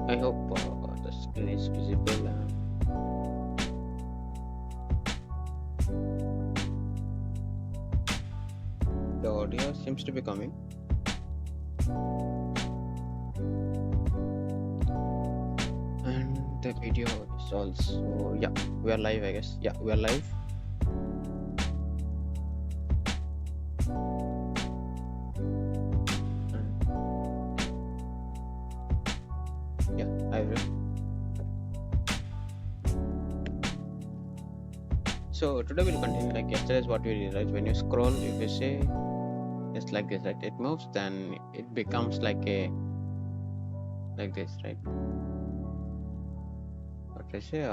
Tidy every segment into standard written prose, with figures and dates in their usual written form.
I hope the screen is visible. The audio seems to be coming. And the video is also, yeah, we are live, I guess. Yeah, we are live. Yeah, I will. So today we'll continue like yesterday is what we did, right? When you scroll, if you say it's like this, right? It moves, then it becomes like a like this, right? What I say,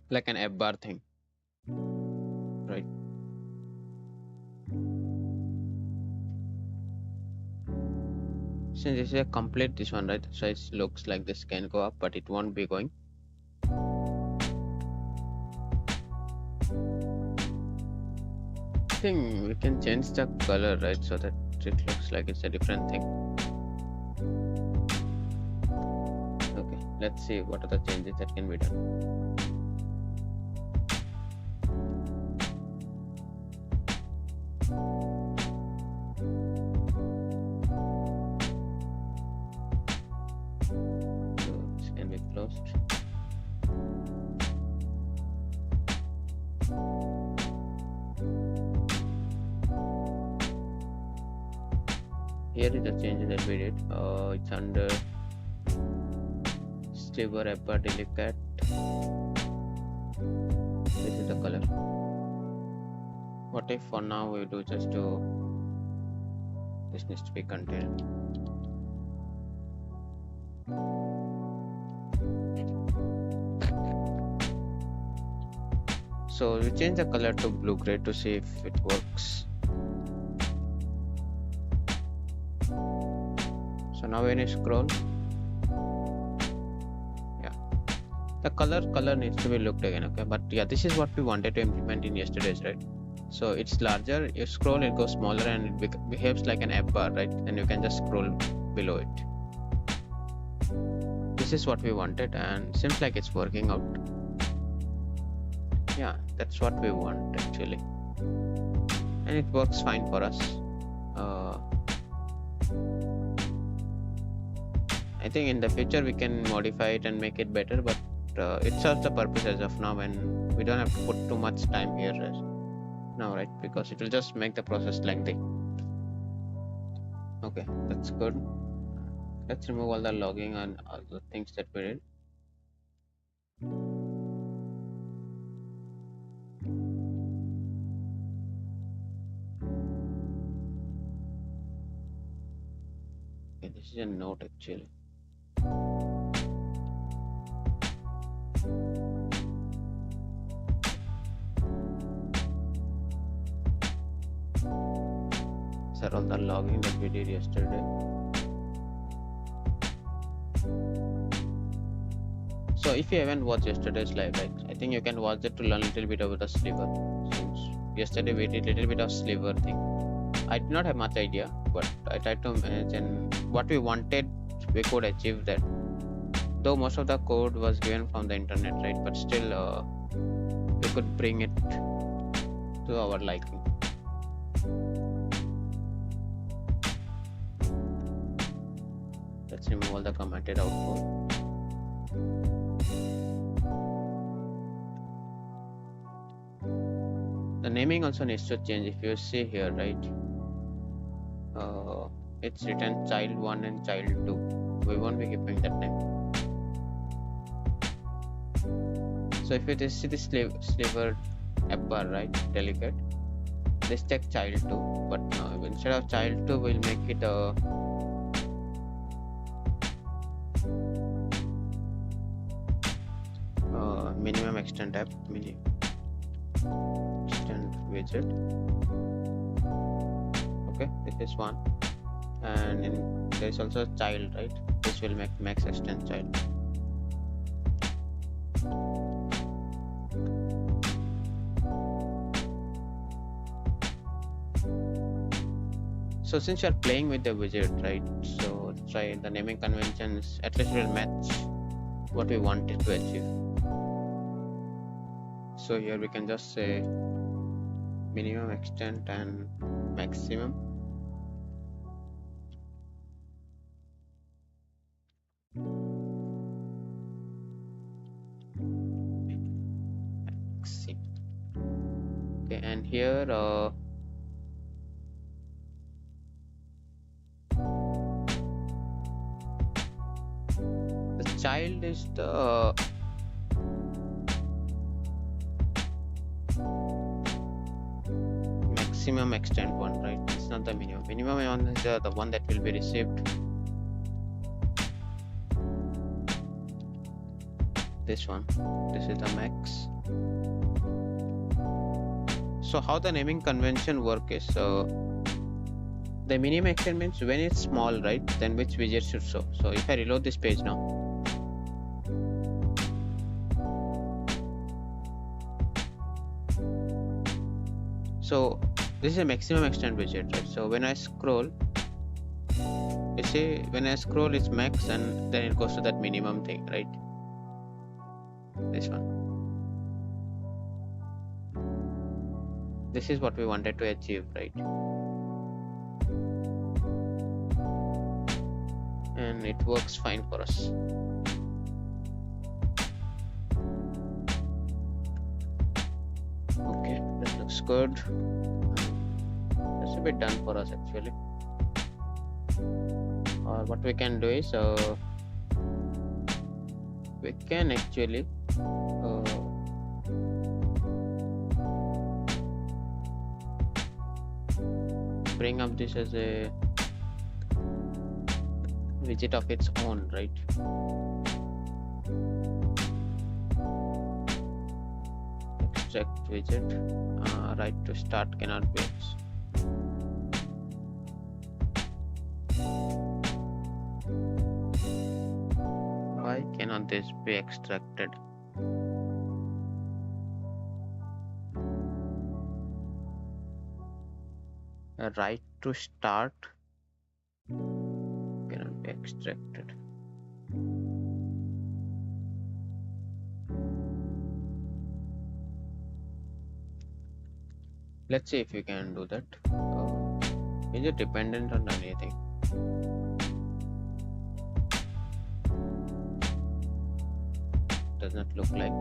like an F bar thing, right? Since this is a complete this one, right? So it looks like this can go up, but it won't be going. I think we can change the color, right? So that it looks like it's a different thing. Okay, let's see what are the changes that can be done. Closed. Here is the change that we did. It's under sliver upper delicate. This is the color. What if for now we do just to this needs to be contained. So we change the color to blue gray to see if it works. So now when you scroll, yeah, the color needs to be looked again, okay? But yeah, this is what we wanted to implement in yesterday's, right? So it's larger, you scroll, it goes smaller, and it behaves like an app bar, right? And you can just scroll below it. This is what we wanted, and seems like it's working out. Yeah, that's what we want actually, and it works fine for us. uh, I think in the future we can modify it and make it better, but it serves the purpose as of now, and we don't have to put too much time here as now, right? Because it will just make the process lengthy. Okay, that's good. Let's remove all the logging and all the things that we did. Okay, this is a note actually. These are all the logging that we did yesterday. So if you haven't watched yesterday's live, right, I think you can watch it to learn a little bit about the sliver. Since yesterday we did a little bit of sliver thing, I did not have much idea, but I tried to imagine what we wanted. We could achieve that, though most of the code was given from the internet, right? But still, we could bring it to our liking. Let's remove all the commented output. The naming also needs to change. If you see here, right, it's written child 1 and child 2. We won't be keeping that name. So if you see this sliver app bar, right, delicate, let's take child 2, but now instead of child 2 we'll make it a minimum extent app, extent widget. Okay, this is one, and there is also child, right? This will make max extent child. So since you are playing with the widget, right, so try the naming conventions, at least will match what we wanted to achieve. So here we can just say minimum extent and maximum. Okay, and here the child is the maximum extent one, right? It's not the minimum. Minimum one is the one that will be received. This one. This is the max. So how the naming convention work is, the minimum extent means when it's small, right, then which widget should show. So if I reload this page now, so this is a maximum extent widget, right? So when I scroll, you see when I scroll it's max, and then it goes to that minimum thing, right? This one. This is what we wanted to achieve, right? And it works fine for us. Okay, that looks good. That's a bit done for us actually. Or what we can do is we can actually bring up this as a widget of its own, right? Extract widget, right to start cannot be. Why cannot this be extracted? A right to start cannot be extracted. Let's see if we can do that. Is it dependent on anything? Does not look like.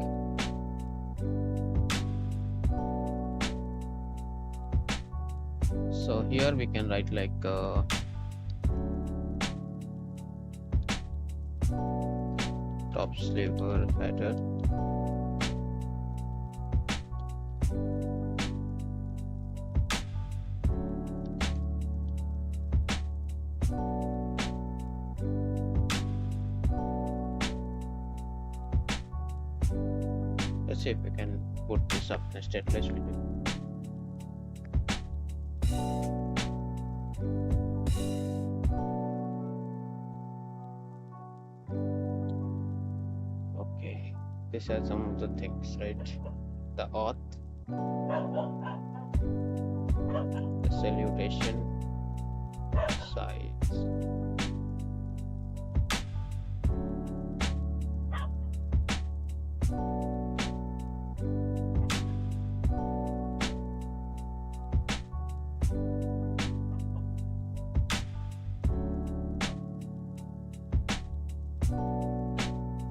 So here we can write like top sliver header. Let's see if we can put this up in a stateless video. Okay, these are some of the things, right? The auth, the salutation, size.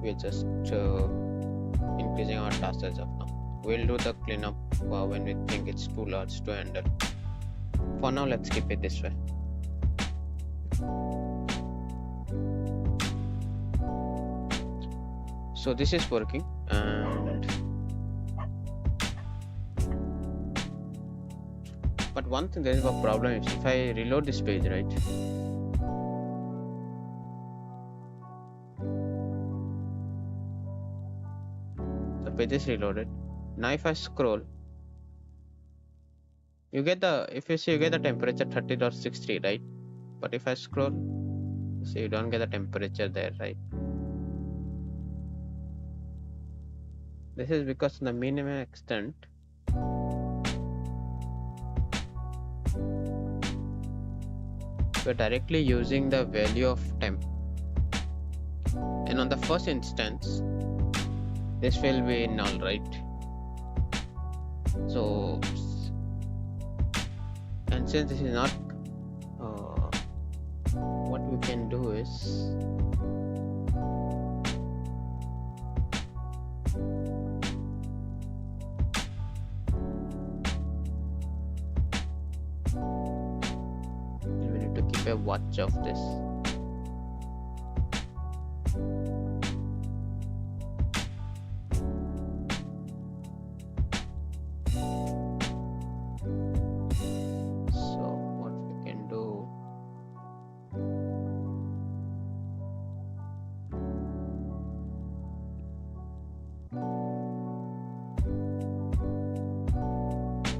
We're just increasing our task as of now. We'll do the cleanup when we think it's too large to handle. For now, let's keep it this way. So this is working, and but one thing, there is a problem is if I reload this page, right? Page is reloaded. Now if I scroll, you get the, if you see, you get the temperature 30.63, right? But if I scroll, so you don't get the temperature there, right? This is because the minimum extent we're directly using the value of temp, and on the first instance this will be null, right? So, and since this is not, what we can do is we need to keep a watch of this.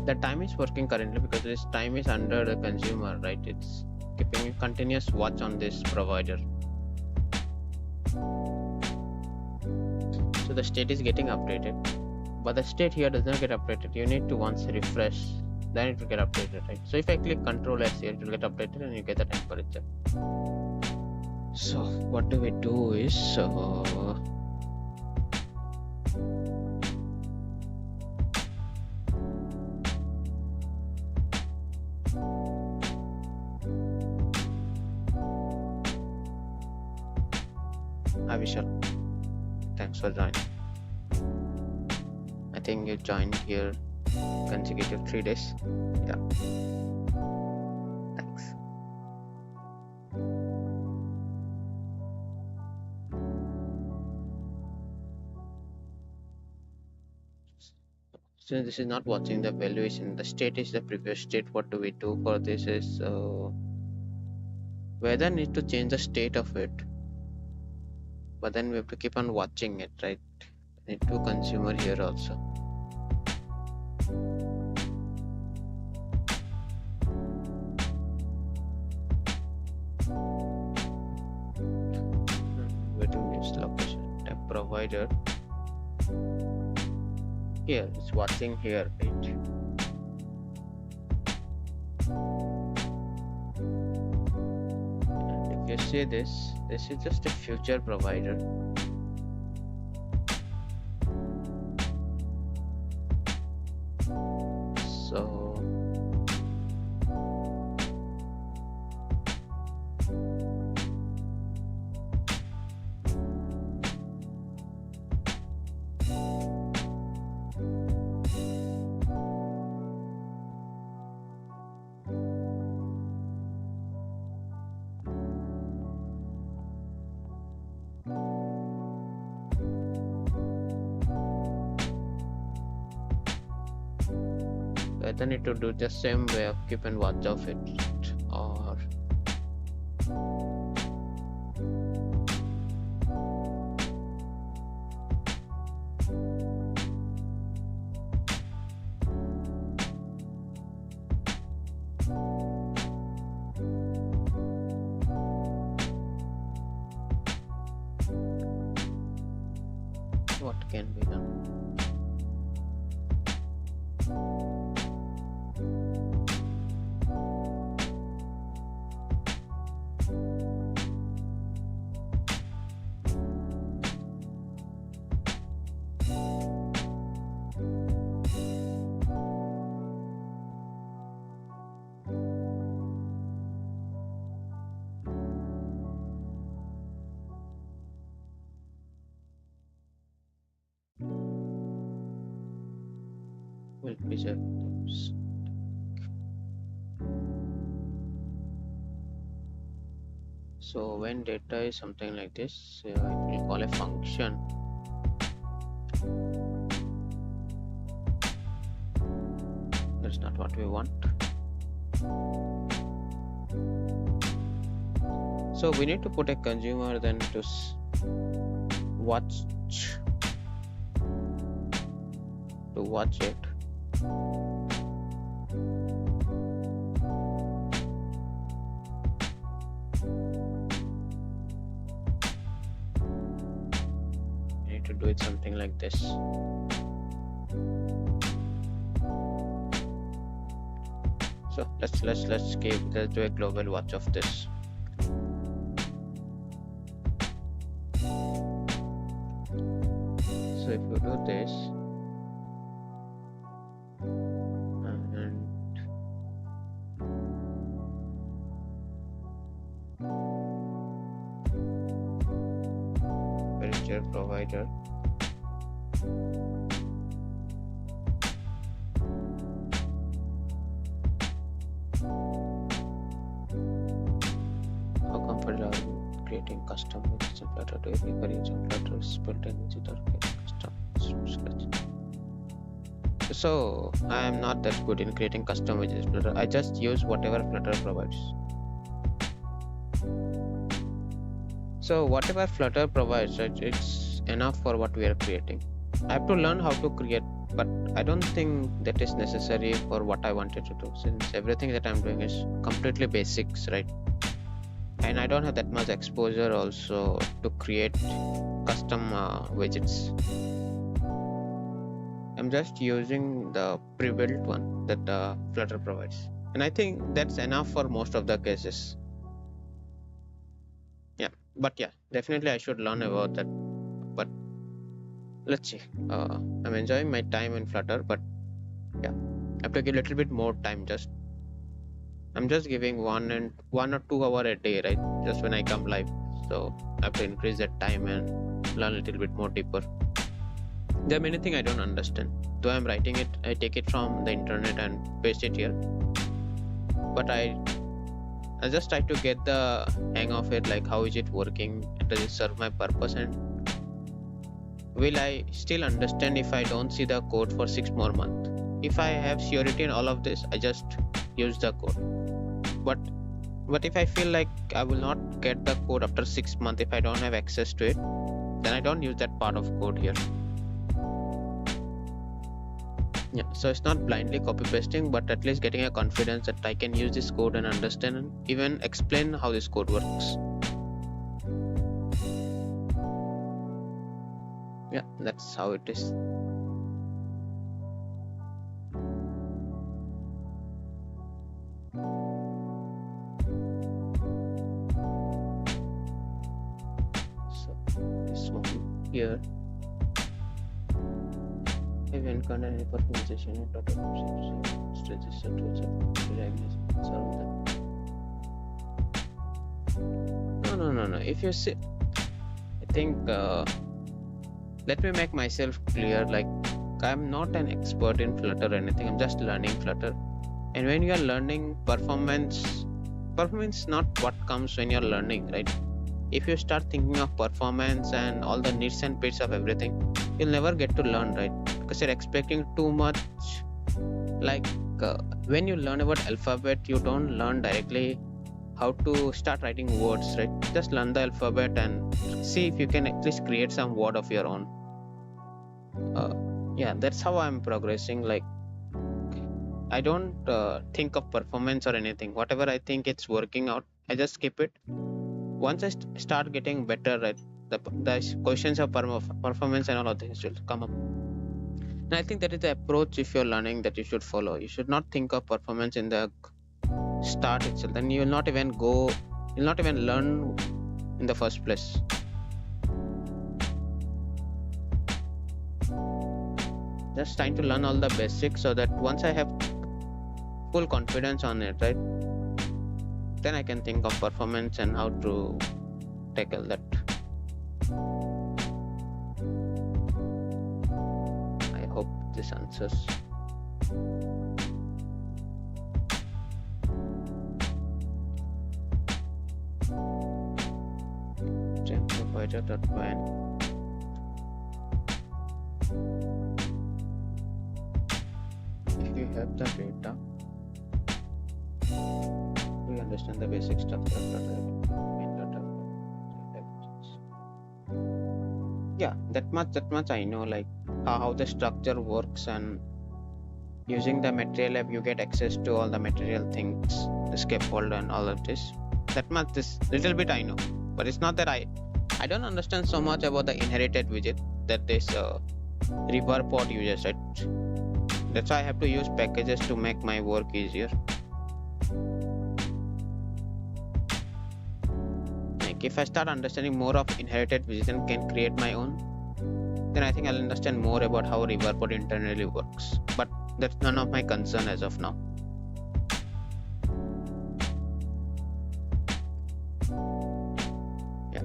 The time is working currently because this time is under the consumer, right? It's keeping a continuous watch on this provider. So the state is getting updated, but the state here does not get updated. You need to once refresh, then it will get updated, right? So if I click Control S here, it will get updated and you get the temperature. So what do we do is Hi Vishal, thanks for joining. I think you joined here consecutive 3 days. Yeah, thanks. Since this is not watching the valuation, the state is the previous state. What do we do for this is whether need to change the state of it, but then we have to keep on watching it, right? Need to consumer here also. Where to use location temp provider? Here it's watching here, right? You see this is just a future provider. So whether need to do the same way of keep and watch of it, or what can be done. We'll preserve those. So when data is something like this, it will call a function. That's not what we want. So we need to put a consumer then to watch it. We need to do it something like this. So let's do a global watch of this. So if you do this, and furniture provider, how comfortable are you creating custom widgets in Flutter? Do you prefer using Flutter's built-in widget or creating custom from scratch? So I am not that good in creating custom widgets in Flutter. I just use whatever Flutter provides. So whatever Flutter provides, it's enough for what we are creating. I have to learn how to create, but I don't think that is necessary for what I wanted to do, since everything that I'm doing is completely basics, right? And I don't have that much exposure also to create custom widgets. I'm just using the pre-built one that Flutter provides, and I think that's enough for most of the cases. Yeah, but yeah, definitely I should learn about that. But let's see. I'm enjoying my time in Flutter, but yeah, I have to give a little bit more time. I'm just giving 1 or 2 hours a day, right? Just when I come live, so I have to increase that time and learn a little bit more deeper. There are many things I don't understand. Though I'm writing it, I take it from the internet and paste it here. But I just try to get the hang of it, like how is it working? Does it serve my purpose? And will I still understand if I don't see the code for 6 more months? If I have surety in all of this, I just use the code. But if I feel like I will not get the code after 6 months if I don't have access to it, then I don't use that part of code here. Yeah, so it's not blindly copy pasting, but at least getting a confidence that I can use this code and understand and even explain how this code works. Yeah, that's how it is. So this one here. Event content any performance session and register to solve that. No. If you see, I think let me make myself clear. Like, I'm not an expert in Flutter or anything. I'm just learning Flutter. And when you are learning, performance not what comes when you're learning, right? If you start thinking of performance and all the nits and bits of everything, you'll never get to learn, right? Because you're expecting too much. Like, when you learn about alphabet, you don't learn directly how to start writing words, right? Just learn the alphabet and see if you can at least create some word of your own. Yeah, that's how I'm progressing. Like, I don't think of performance or anything. Whatever I think it's working out, I just skip it. Once I start getting better, right, the questions of performance and all of things will come up. And I think that is the approach if you're learning that you should follow. You should not think of performance in the start itself. Then you will not even learn in the first place. Just trying to learn all the basics so that once I have full confidence on it, right, then I can think of performance and how to tackle that. I hope this answers. If you have the data, we understand the basic structure of Flutter. Yeah, that much I know, like how the structure works, and using the material app you get access to all the material things, the scaffold and all of this. This little bit I know, but it's not that I don't understand so much about the inherited widget that this river pod uses, right? That's why I have to use packages to make my work easier. Like if I start understanding more of inherited widgets and can create my own, then I think I'll understand more about how river pod internally works. But that's none of my concern as of now. Yeah.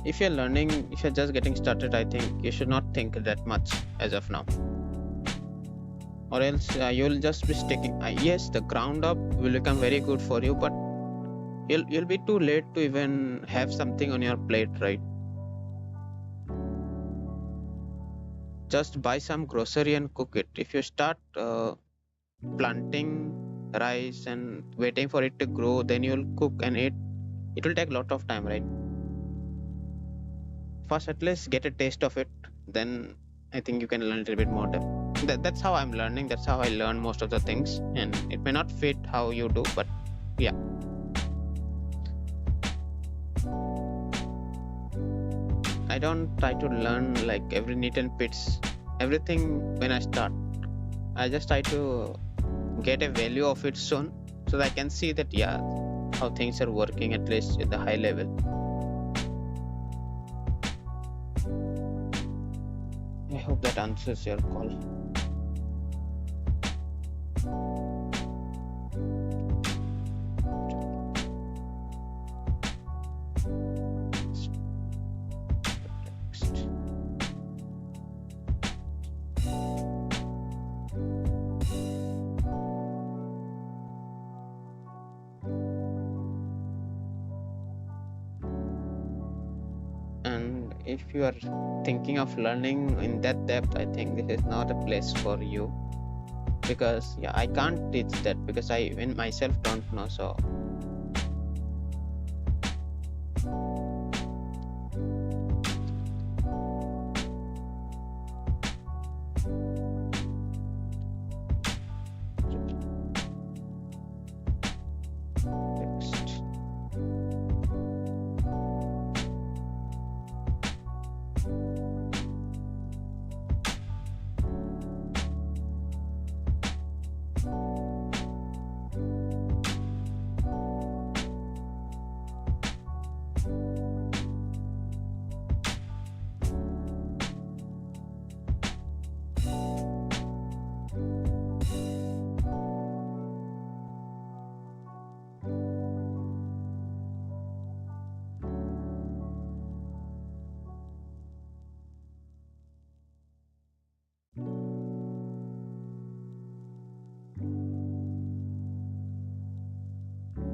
If you're just getting started, I think you should not think that much as of now. Or else you'll just be sticking. Yes, the ground up will become very good for you, but you'll be too late to even have something on your plate, right? Just buy some grocery and cook it. If you start planting rice and waiting for it to grow, then you'll cook and eat. It will take a lot of time, right? First, at least get a taste of it. Then I think you can learn a little bit more. That's how I'm learning. That's how I learn most of the things. And it may not fit how you do, but yeah. I don't try to learn like every nit and bits, everything when I start. I just try to get a value of it soon so that I can see that, yeah, how things are working at least at the high level. I hope that answers your call. And if you are thinking of learning in that depth, I think this is not a place for you, because yeah, I can't teach that because I even myself don't know. So next.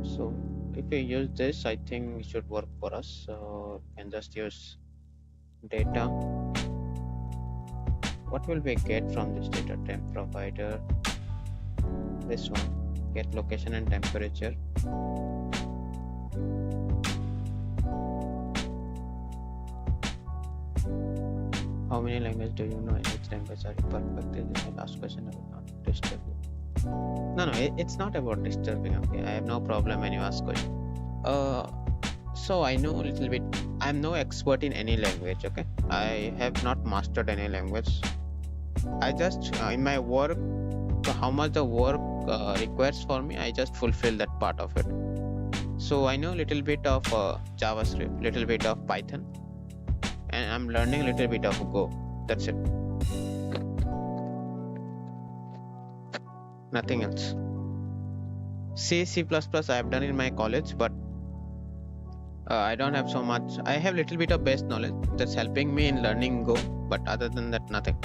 So if we use this, I think it should work for us. So you can just use data what will we get from this data temp provider? This one, get location and temperature. How many languages do you know? In which language are you perfect? This is my last question. I will not disturb you. No, it's not about disturbing. Okay, I have no problem when you ask question. So I know a little bit. I'm no expert in any language. Okay, I have not mastered any language. I just in my work, so how much the work requires for me, I just fulfill that part of it. So I know a little bit of JavaScript, little bit of Python, and I'm learning a little bit of Go. That's it. Nothing else. C++ I have done in my college, but I don't have so much. I have little bit of base knowledge that's helping me in learning Go, but other than that, nothing.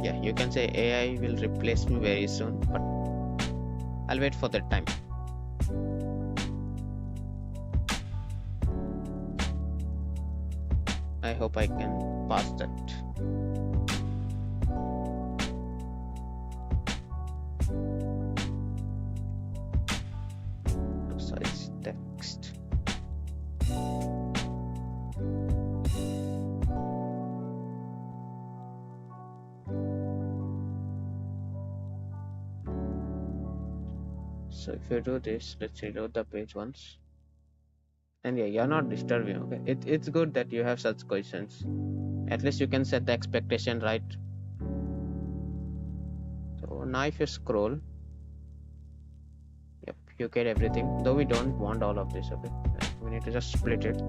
Yeah, you can say AI will replace me very soon, but I'll wait for that time. I hope I can pass that. Size text. So if you do this, let's reload the page once. And yeah, you're not disturbing. Okay, it's good that you have such questions. At least you can set the expectation right. So now if you scroll, yep, you get everything. Though we don't want all of this. Okay, we need to just split it.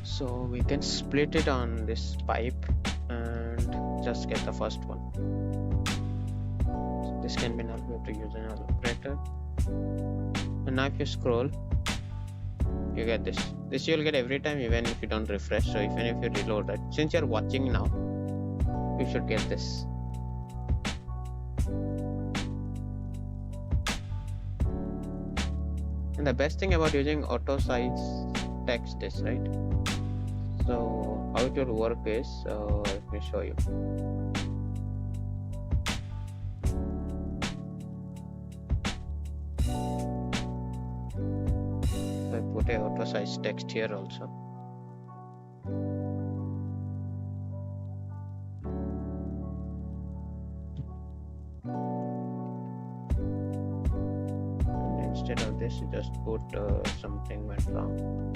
So we can split it on this pipe and just get the first one. So this can be null. We have to use an operator. And now if you scroll, you get this. This you'll get every time, even if you don't refresh. So even if you reload it, since you're watching now, you should get this. And the best thing about using auto size text is, right? So how it will work is, let me show you. I put a auto size text here also. And instead of this, you just put something went wrong.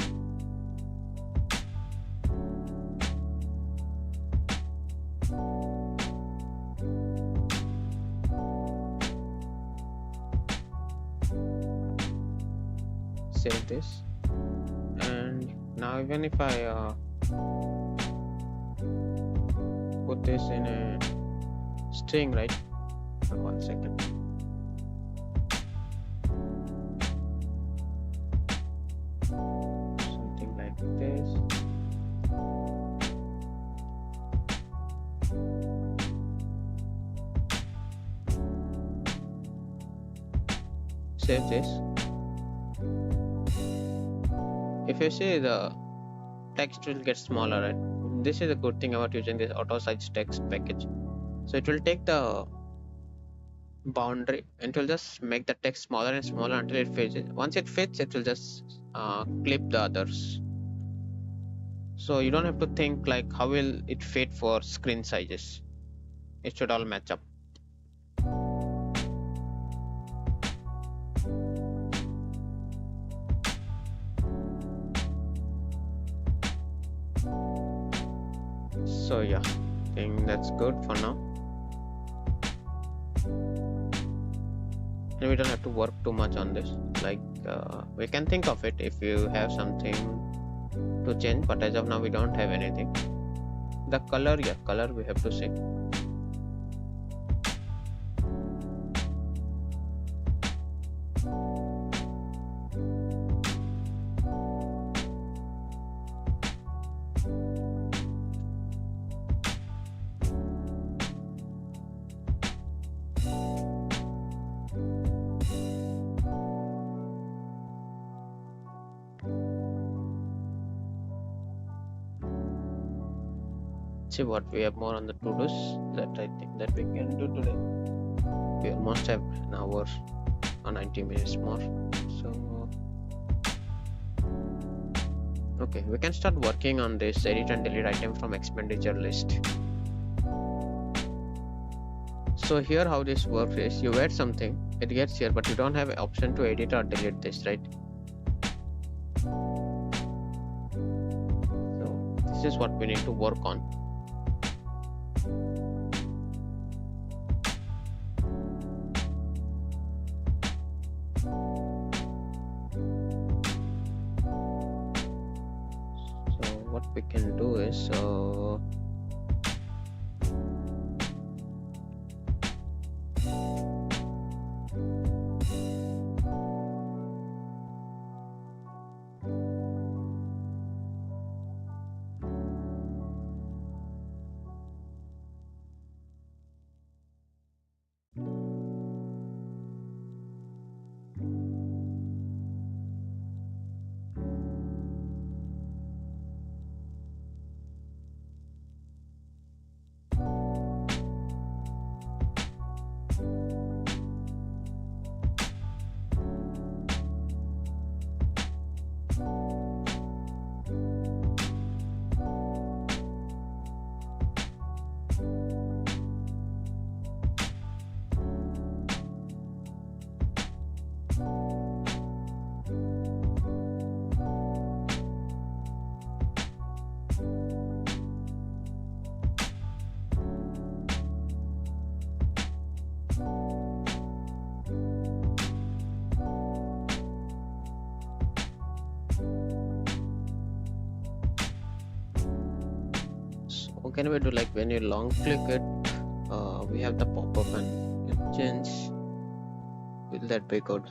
Save this, and now even if I put this in a string, right? 1 second. Something like this. Save this. If you see, the text will get smaller, right? This is a good thing about using this auto size text package. So it will take the boundary and it will just make the text smaller and smaller until it fits. Once it fits, it will just clip the others. So you don't have to think like how will it fit for screen sizes. It should all match up. So yeah, I think that's good for now. And we don't have to work too much on this. Like we can think of it if you have something to change, but as of now we don't have anything. The color, yeah, color we have to see. see what we have more on the to-dos that I think that we can do today. We almost have an hour or 90 minutes more, so okay, we can start working on this edit and delete item from expenditure list. So here how this works is you add something, it gets here, but you don't have an option to edit or delete this, right? So this is what we need to work on. So what we can do is what can we do, like when you long click it, we have the pop-up and it change. Will that be good?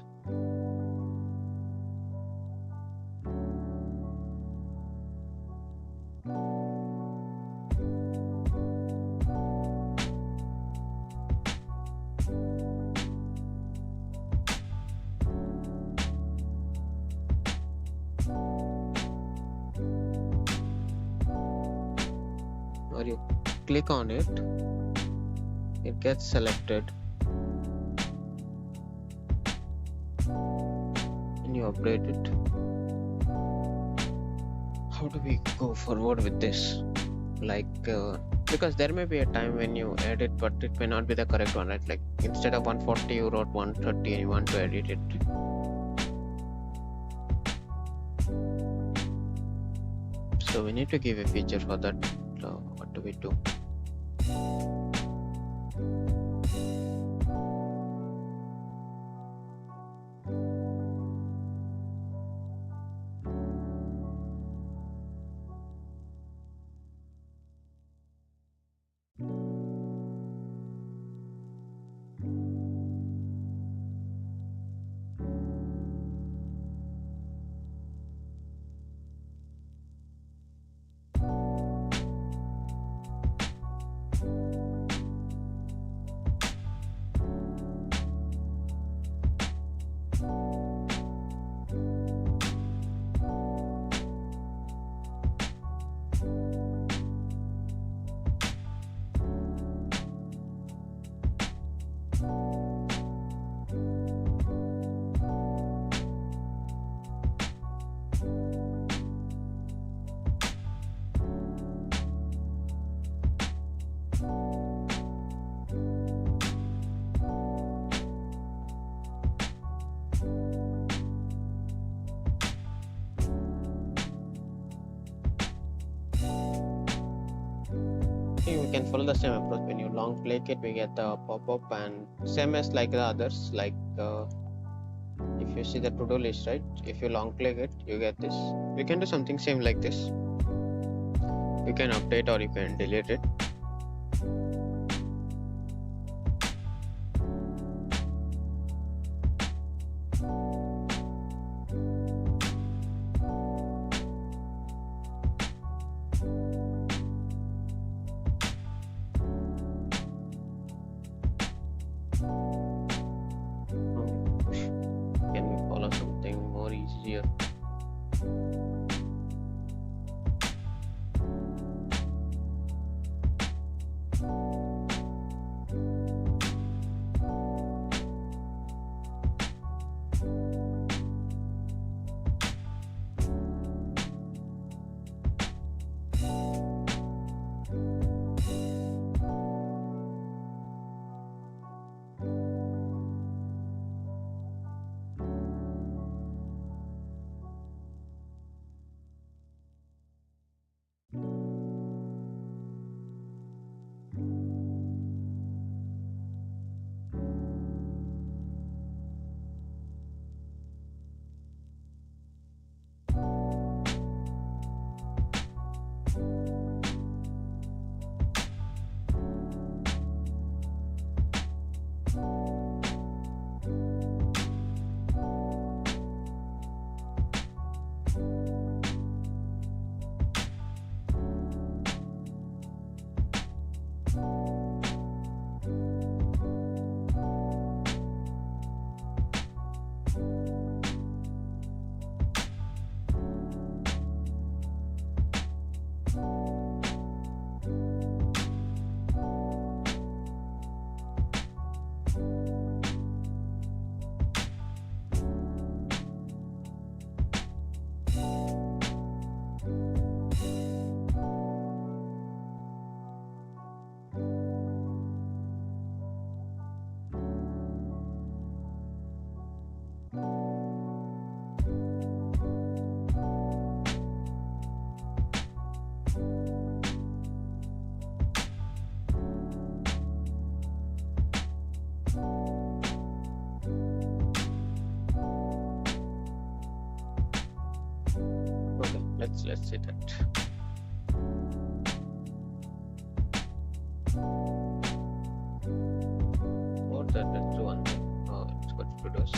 Or you click on it, it gets selected and you update it. How do we go forward with this? Like because there may be a time when you edit but it may not be the correct one, right? Like instead of 140 you wrote 130 and you want to edit it. So we need to give a feature for that. What do we do? We can follow the same approach. When you long click it, we get the pop-up, and same as like the others, like if you see the to-do list, right? If you long click it, you get this. We can do something same like this. You can update or you can delete it. Can we follow something more easier? let's see that. Or that let's do one thing. Let's go to to-dos.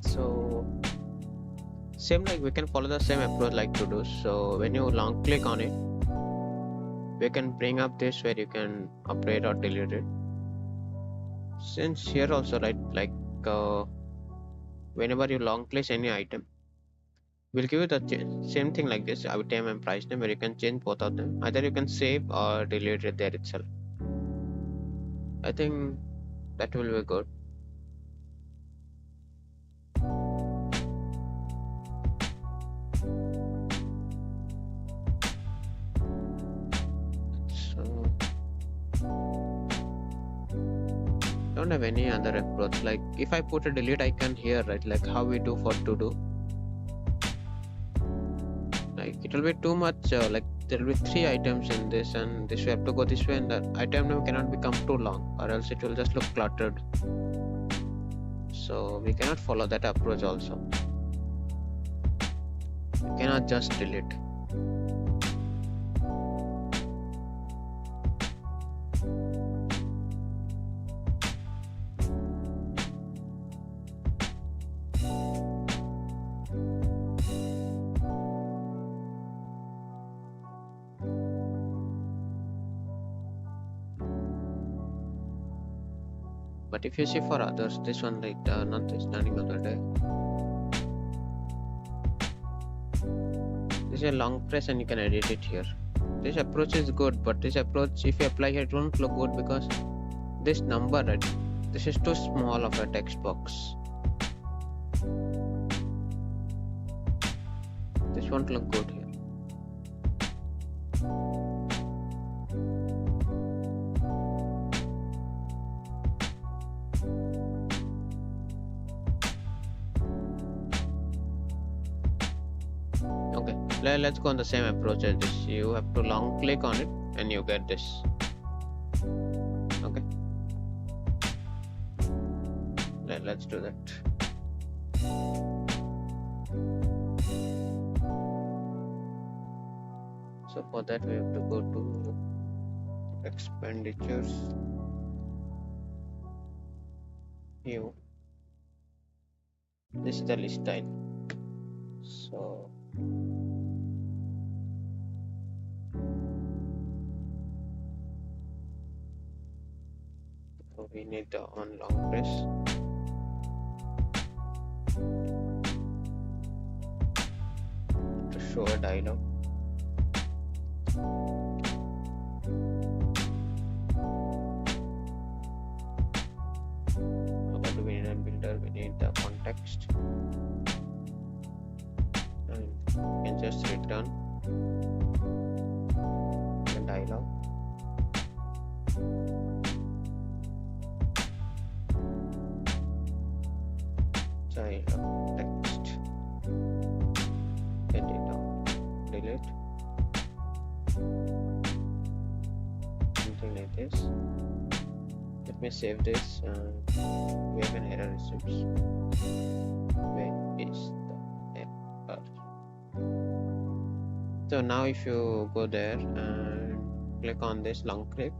So same, like we can follow the same approach like to do. So when you long click on it, we can bring up this where you can update or delete it. Since here also, right, like whenever you long click any item, we'll give you the same thing like this item and price name, where you can change both of them. Either you can save or delete it there itself. I think that will be good. So don't have any other approach. Like if I put a delete icon here, right, like how we do for to do, like it will be too much. Like there will be 3 items in this, and this we have to go this way, and the item name cannot become too long, or else it will just look cluttered. So we cannot follow that approach also. You cannot just delete. But if you see for others, this one, like not this animal, but this is a long press and you can edit it here. This approach is good, but this approach, if you apply here, it won't look good because this number, right, this is too small of a text box. This won't look good here. Okay, let's go on the same approach as this. You have to long click on it and you get this. Okay, let's do that. So for that we have to go to expenditures, view. This is the list style. So we need the on long press. To show a dialog. What do we need a builder? We need the context. And you can just return the dialog. Text, edit out, delete, something like this. Let me save this. We have an error receives. Where is the error? So now if you go there and click on this long click,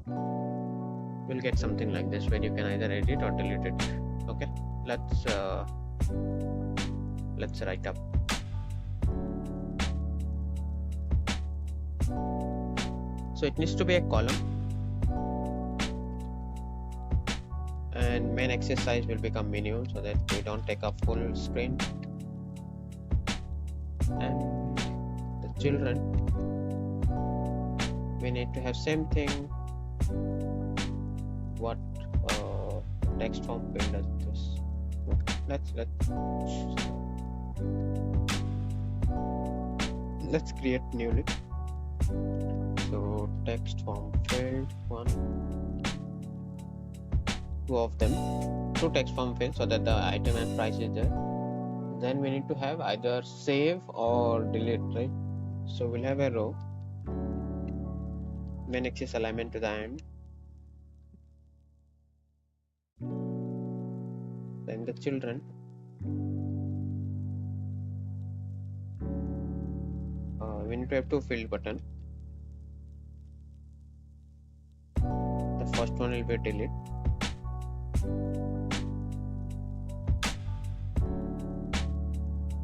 we'll get something like this where you can either edit or delete it. Okay, let's write up. So it needs to be a column, and main axis size will become minimum so that we don't take up full screen. And the children, we need to have same thing. What text form field does this? Let's create newly. So text form field 1, 2 of them, 2 text form fields so that the item and price is there. Then we need to have either save or delete, right? So we'll have a row, main axis alignment to the end, then the children, we need to have two field button. The first one will be delete,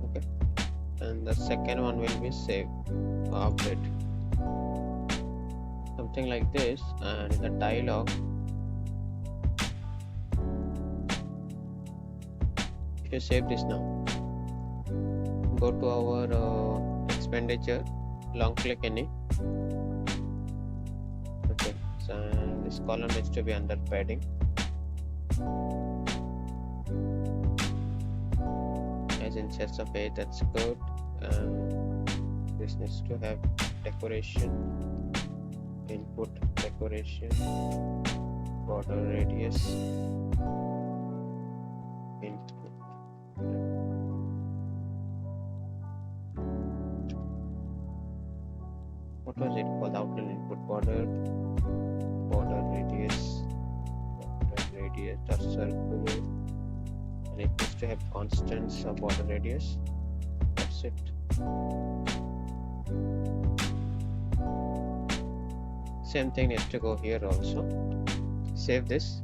okay, and the second one will be save update, something like this. And in the dialog, if you save this now, go to our expenditure, long click any, okay, so this column needs to be under padding, as in sets of 8, that's good. This needs to have decoration, input decoration, border radius, input. What was it called? Outline input border, border radius, the circle, and it needs to have constants of border radius. That's it. Same thing needs to go here also. Save this,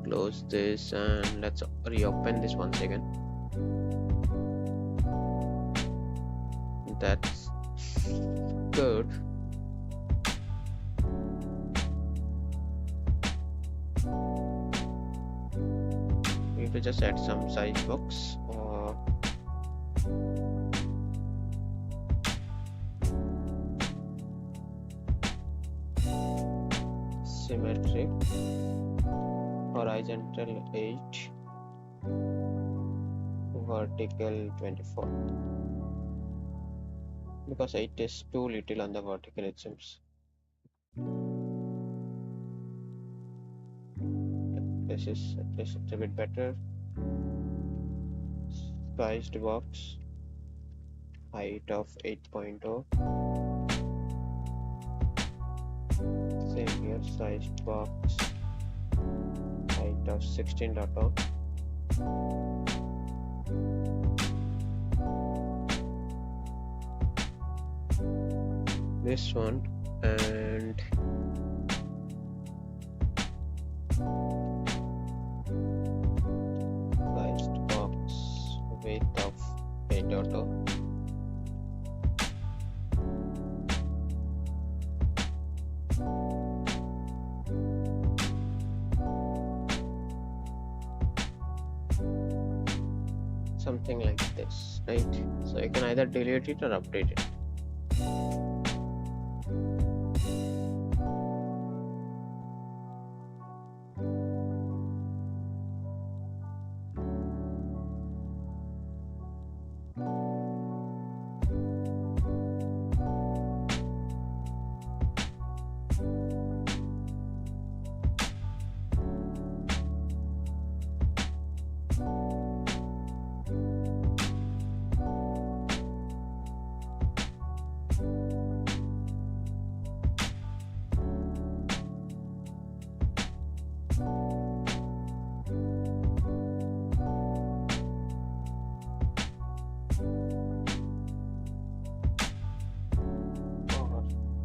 close this, and let's reopen this once again. That's good. We need to just add some size box, symmetric, horizontal 8, vertical 24, because 8 is too little on the vertical, it seems. This is at least it's a bit better. Sized box, height of 8.0. Same here, sized box, height of 16.0. This one, and sized box, weight of 8.0. Something like this, right? So you can either delete it or update it.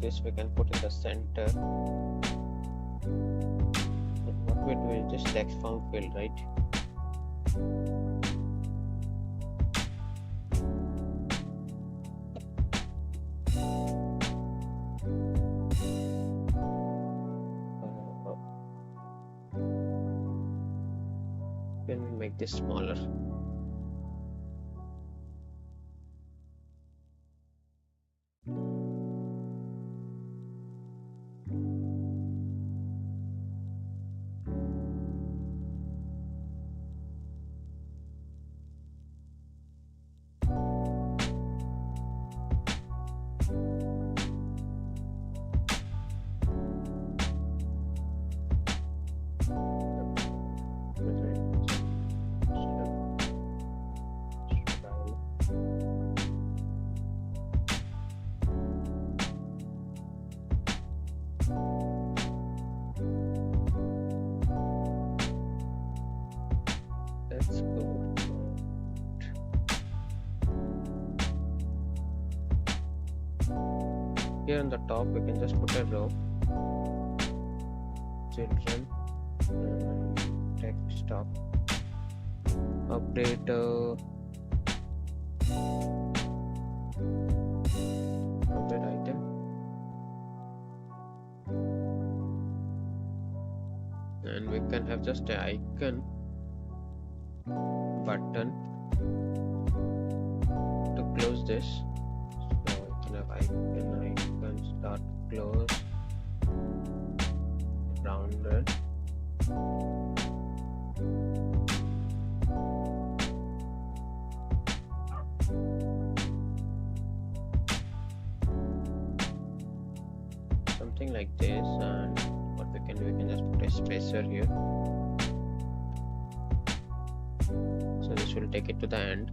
This we can put in the center. And what we do is just text form field, right? Can we make this smaller? Let's go. Here on the top we can just put a row, children, text stop, update update item, and we can have just an icon button to close this. So we can have icon start close rounded. Something like this, and what we can do, we can just put a spacer here, so this will take it to the end.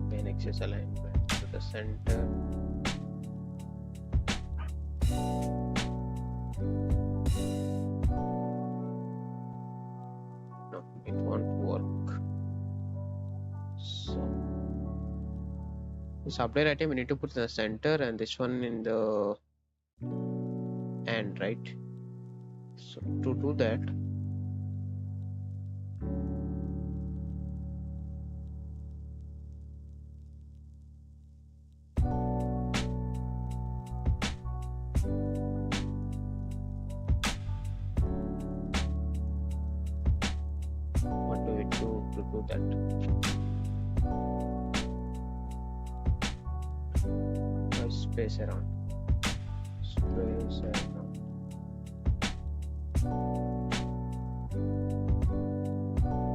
Then axis alignment to the center. No, it won't work. So this update item we need to put in the center, and this one in the end, right? So to do that, what do we do to do that? Space around, space around.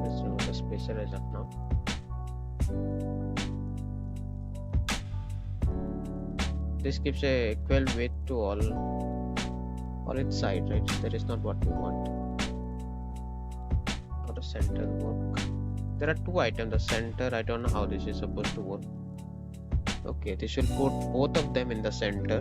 Let's remove the spacer as of now. This gives a equal width to all its side, right? That is not what we want. How does center work? There are two items. The center, I don't know how this is supposed to work. Okay, this will put both of them in the center.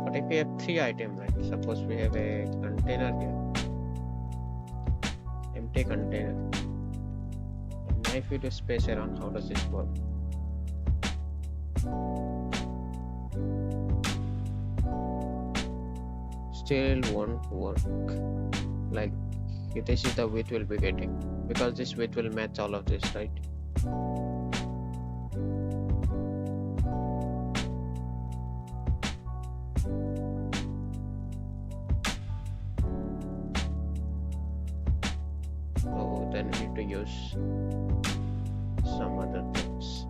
But if we have three items, right? Suppose we have a container here, empty container. Now if you do space around, how does this work? Still won't work. Like, if this is the width we'll be getting, because this width will match all of this, right? So then we need to use some other things.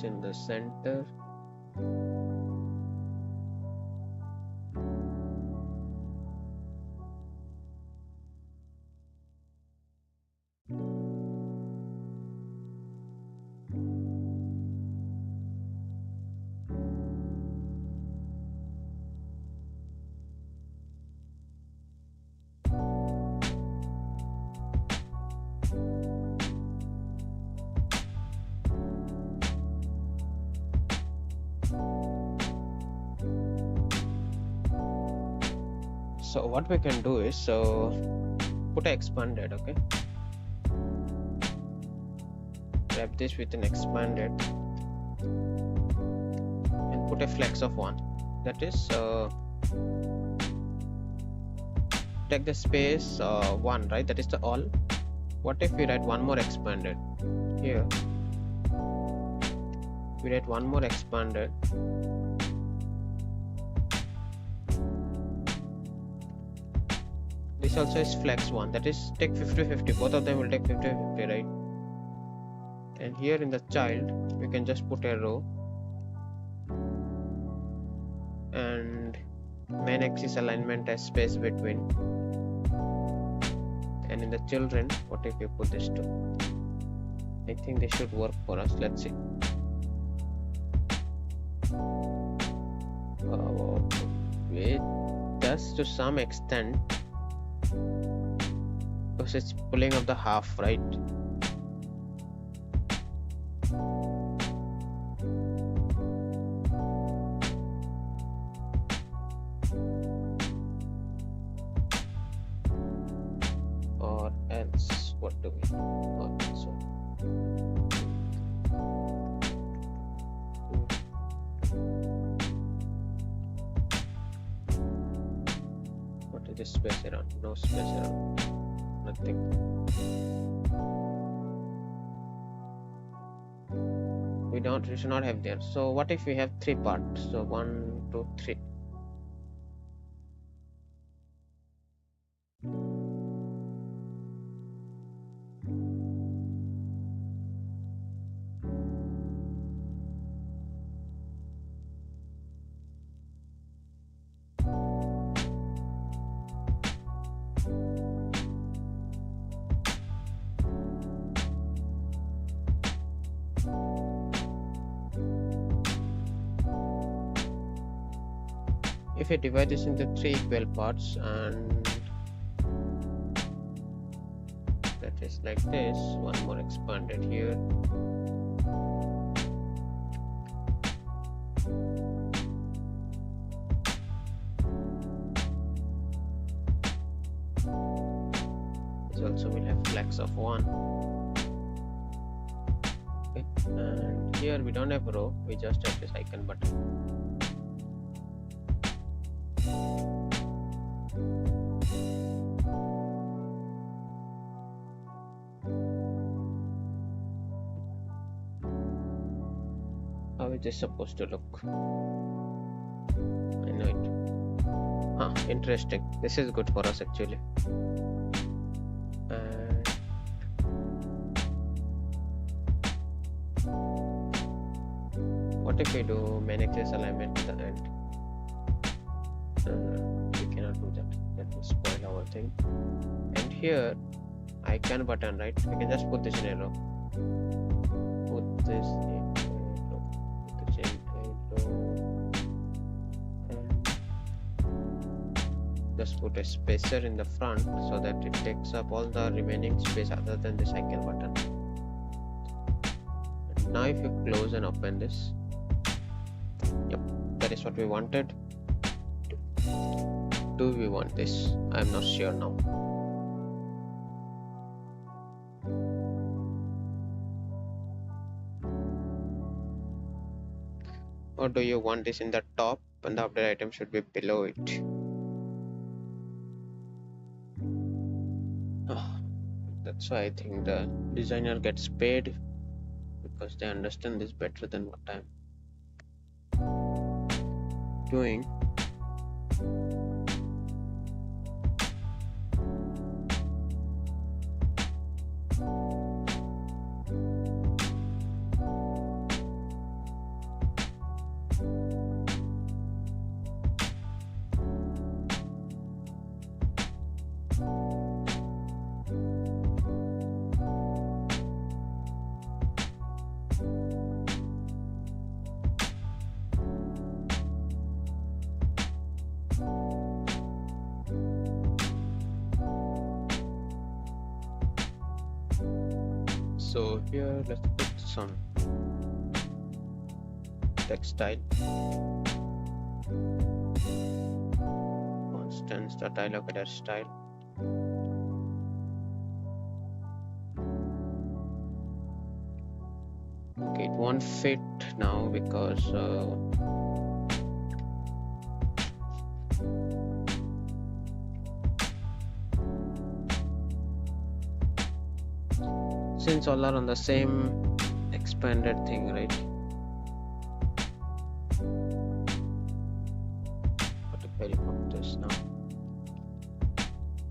In the center, so what we can do is, put a expanded, okay, wrap this with an expanded and put a flex of 1. That is, take the space 1, right? That is the all. What if we write one more expanded here? We write one more expanded. This also is flex 1, that is take 50-50, both of them will take 50-50, right? And here in the child we can just put a row, and main axis alignment has space between, and in the children, what if you put this 2? I think this should work for us. Let's see. It does to some extent, because it's pulling up the half, right? Or else, what do we do? Or else what? What is this space around? No space around. Nothing. We should not have there. So what if we have 3 parts? So 1, 2, 3. If you divide this into 3 equal parts, and that is like this, one more expanded here. This also will have flex of 1. Okay. And here we don't have row, we just have this icon button. How is this supposed to look? I know it. Interesting. This is good for us actually. And what if we do main axis alignment at the end? We cannot do that. That will spoil our thing. And here, icon button, right? We can just put this in a row. Put this in a row. Put this in a row. And just put a spacer in the front so that it takes up all the remaining space other than this icon button. And now if you close and open this, yep, that is what we wanted. Do we want this? I'm not sure now. Or do you want this in the top and the update item should be below it? That's why I think the designer gets paid, because they understand this better than what I'm doing. So here let's put some textile constant style of that style. Okay, it won't fit now because since all are on the same expanded thing, right? What if I remove this now?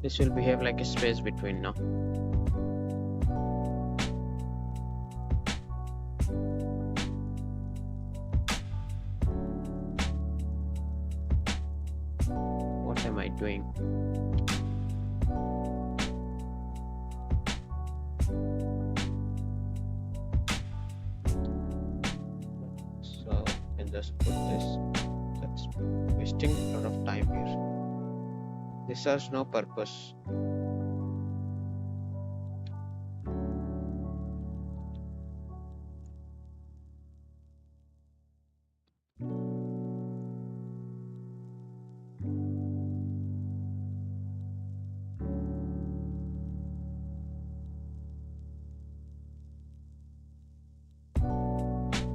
This will behave like a space between now. am I doing? So I can just put this. That's wasting a lot of time here. This has no purpose.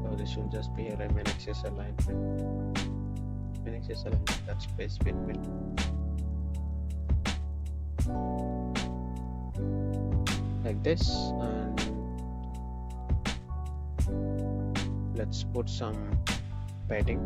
So this should just be a main axis alignment. Main axis alignment, that's space between. Like this, and let's put some padding.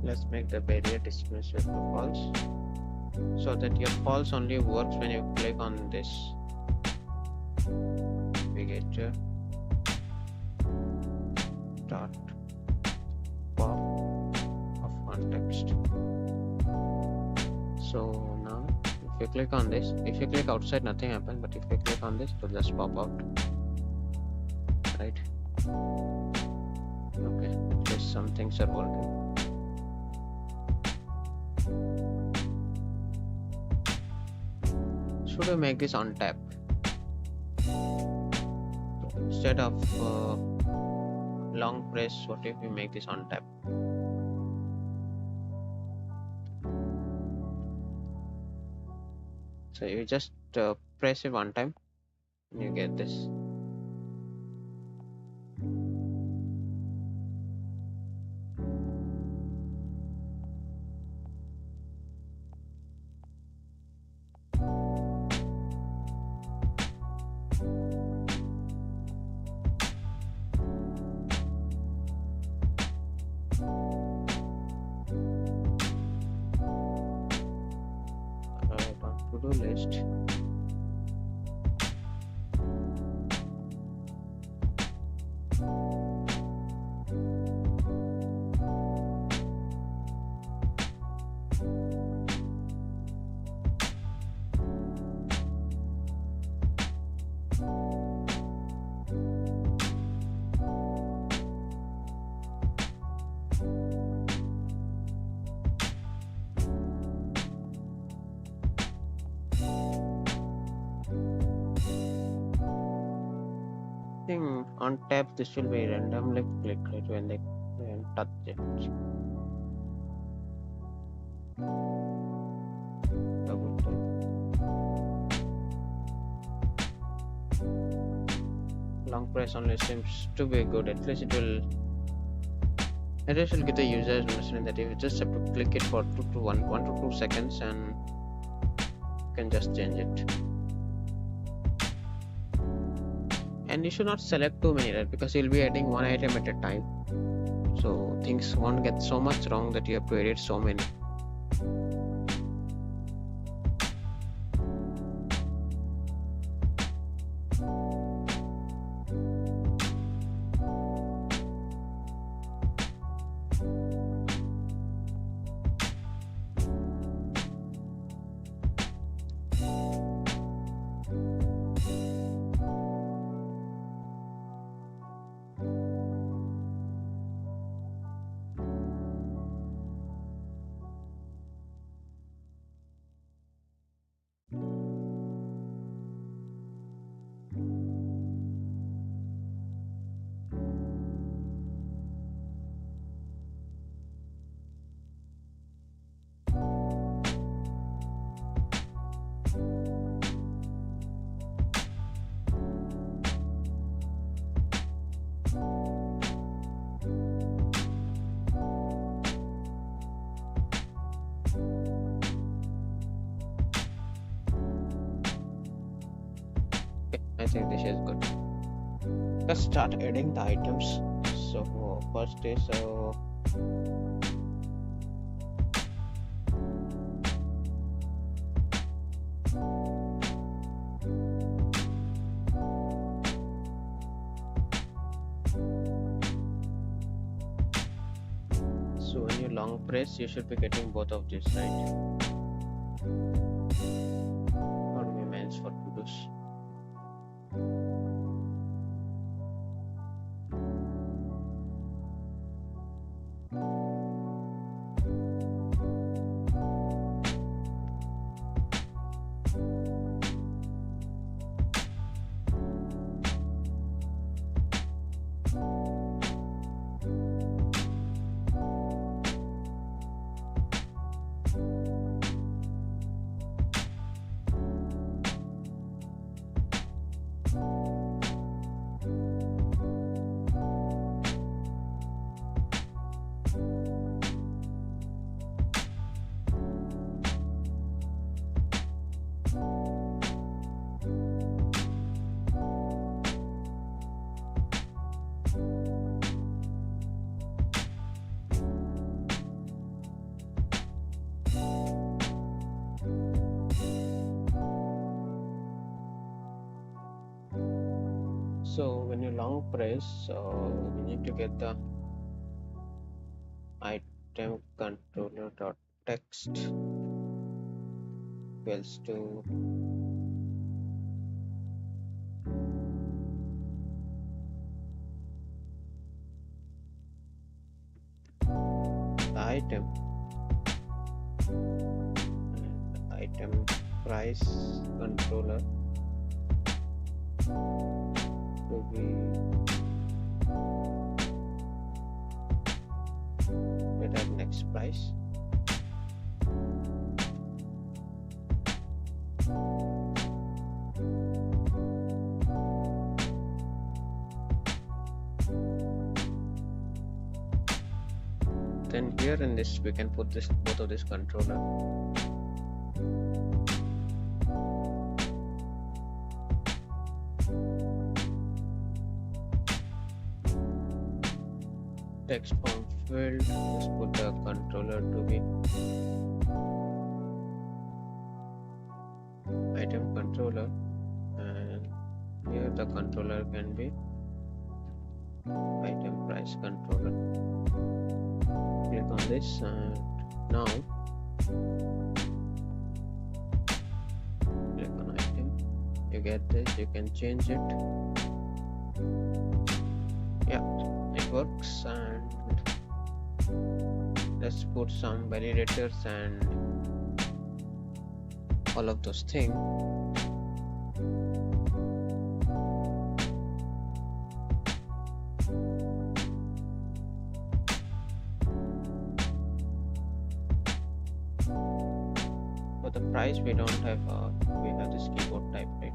Let's make the barrier distance equal to false, so that your false only works when you click on this. We get dot pop of context. So now if you click on this, if you click outside nothing happens, but if you click on this, it will just pop out, right? Okay, at least some things are working. Should we make this on tap? Instead of long press, what if we make this on tap? So you just press it one time and you get this. To-do list. On tap, this will be randomly click right when they touch it. Double tap. Long press only seems to be good. At least it will get the user's understanding that you just have to click it for 1 to 2 seconds and you can just change it. And you should not select too many, right? Because you'll be adding one item at a time, so things won't get so much wrong that you have to edit so many. I think this is good. Let's start adding the items. So first is so when you long press, you should be getting both of these, right? How do we manage for to-dos? So when you long press, we need to get the item controller dot text equals to the item and the item price controller to be get at next price. Then here in this we can put this both of this controller. Text form field, just put the controller to be item controller, and here the controller can be item price controller. Click on this, and now click on item. You get this, you can change it. Yeah, it works. And let's put some validators and all of those things. For the price, we don't have we have this keyboard type, right?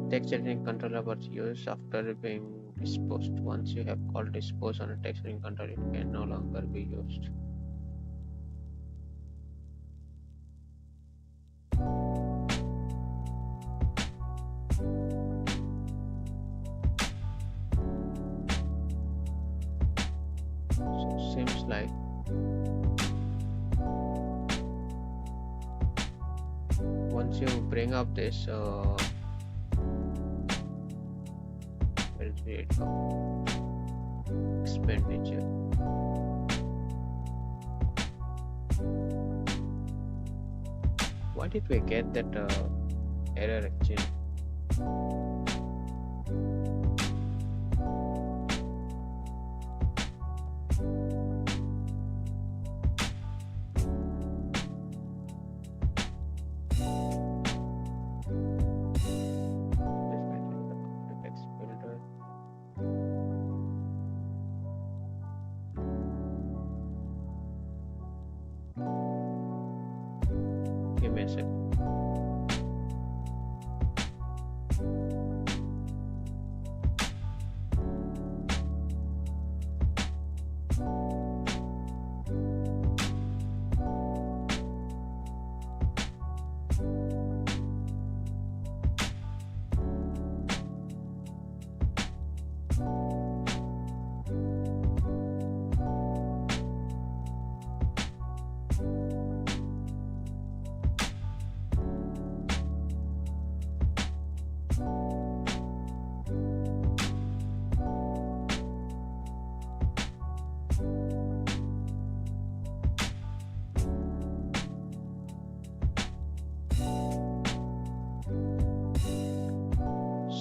Text editing controller was used after being disposed. Once you have called dispose on a text editing controller, it can no longer be used. So seems like once you bring up this expenditure, why did we get that error actually?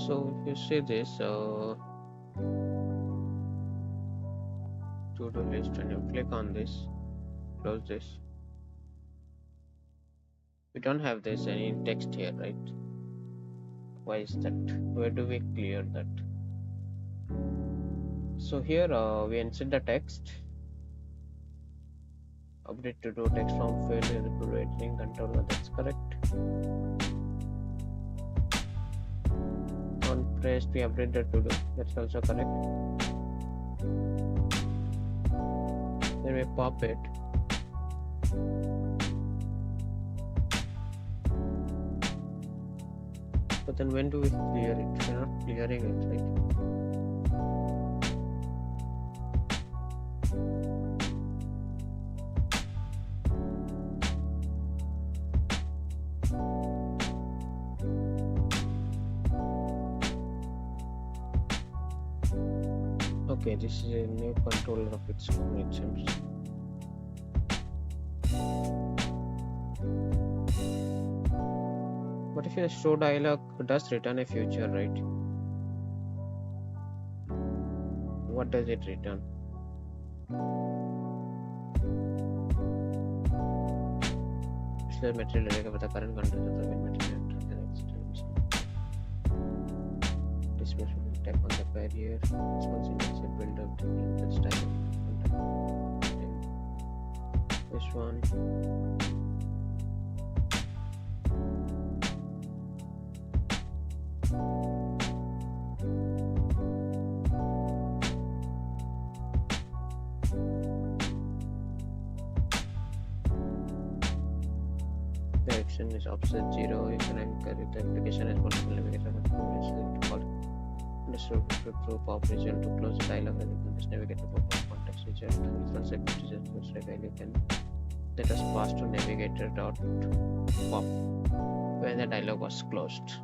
So if you see this to-do list and you click on this, close this, we don't have this any text here, right? Why is that? Where do we clear that? So here we insert the text, update to do text from field to rating controller, that's correct. On pressed we update the to do, that's also correct. Then we pop it. But then when do we clear it? We're not clearing it, right? Okay, this is a new controller of its own, it seems. But if your show dialog does return a future, right? What does it return? The material area with the current content of the material displacement tap on the barrier, response index build up the style this one. Direction is offset 0. You can anchor it. The application has multiple navigator understood to pop region to close the dialog, and you can just navigate to pop context region to concept region to you can let us pass to navigator dot pop when the dialog was closed.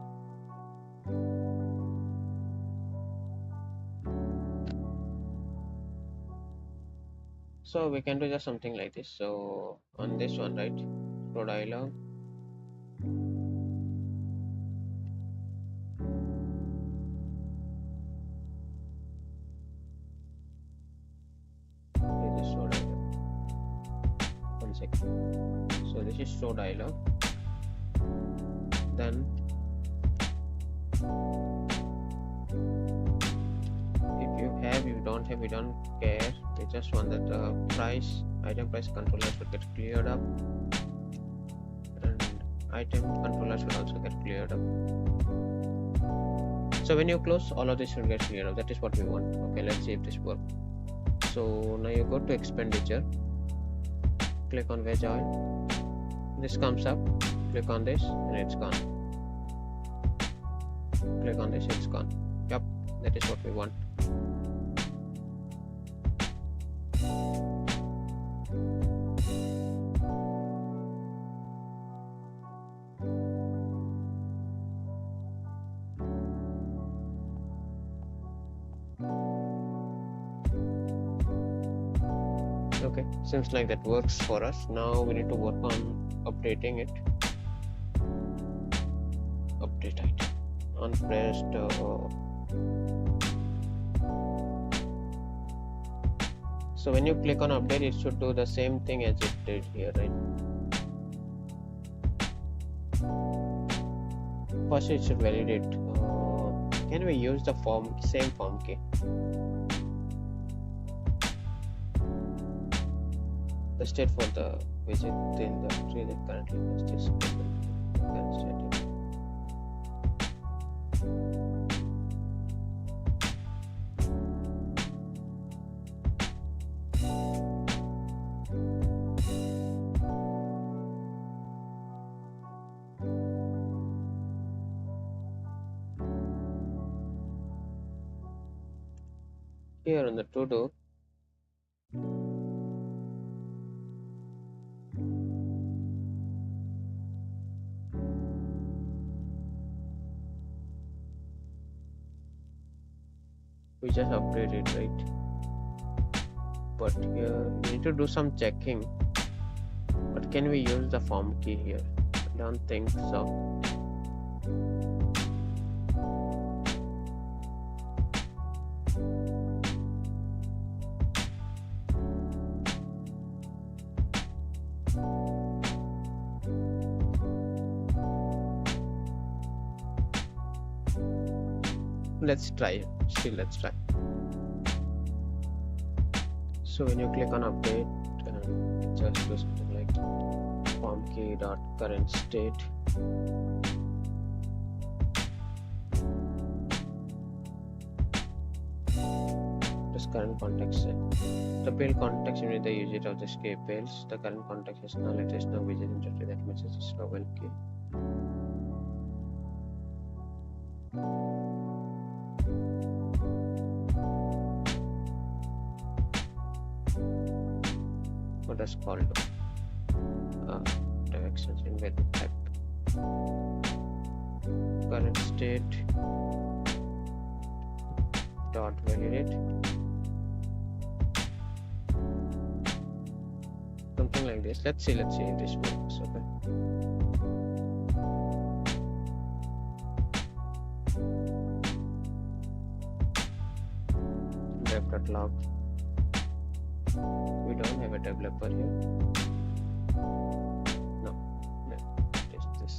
So we can do just something like this. So on this one, right, show dialog, this is show dialog. 1 second. So this is show dialog. Then if you have, you don't have, we don't care. We just want that item price controller should get cleared up, and item controller should also get cleared up. So when you close, all of this should get cleared up. That is what we want. Okay, let's see if this works. So now you go to expenditure, click on wedge oil, this comes up, click on this and it's gone. Click on this, it's gone. Yep, that is what we want. Okay, seems like that works for us. Now we need to work on updating it. Update item unpressed. So when you click on update, it should do the same thing as it did here, right? First it should validate. Can we use the same form key? The state for the widget in the tree that currently exists. Here on the to do, we just update it, right? But here we need to do some checking. But can we use the form key here? I don't think so. let's try. Let's try. So when you click on update, just do something like form key dot current state. This current context set. The build context unit the usage of the escape fails. The current context is null. It is no widget interpreted. That means it is global key. What is called the extension with type current state dot validate, something like this. Let's see if this works. Okay, dev.log. We don't have a developer here. No, is this